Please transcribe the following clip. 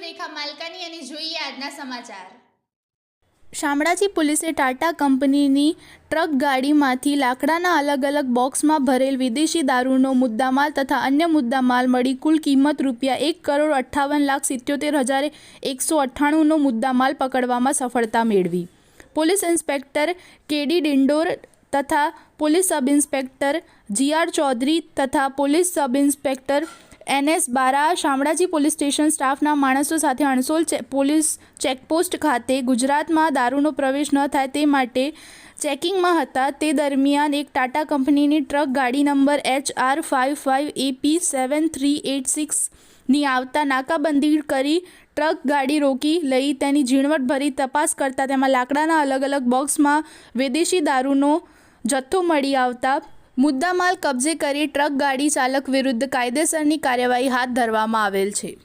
રેખા માલકાની અને જોઈએ આજના સમાચાર। શામળાજી પોલીસે ટાટા કંપનીની ટ્રક ગાડીમાંથી લાકડાના અલગ અલગ બોક્સમાં ભરેલ વિદેશી દારૂનો મુદ્દામાલ તથા અન્ય મુદ્દામાલ મળી કુલ કિંમત ₹1,58,77,198નો મુદ્દામાલ પકડવામાં સફળતા મેળવી। પોલીસ ઇન્સ્પેક્ટર કેડી ડિંડોર તથા police sub inspector GR Chaudhari તથા police sub inspector NS Bara Shamlaji police station સ્ટાફના માણસો સાથે અણસોલ પોલીસ ચેકપોસ્ટ ખાતે ગુજરાતમાં દારૂનો પ્રવેશ ન થાય તે માટે ચેકિંગમાં હતા। તે દરમિયાન એક ટાટા કંપનીની ટ્રક ગાડી નંબર HR55AP7386ની આવતા નાકાબંધી કરી ટ્રક ગાડી રોકી લઈ તેની ઝીણવટભરી તપાસ કરતા તેમાં લાકડાના અલગ અલગ બોક્સમાં વિદેશી દારૂનો જથ્થો મળી આવતા મુદ્દામાલ કબજે કરી ટ્રક ગાડી ચાલક વિરુદ્ધ કાયદેસરની કાર્યવાહી હાથ ધરવામાં આવેલ છે।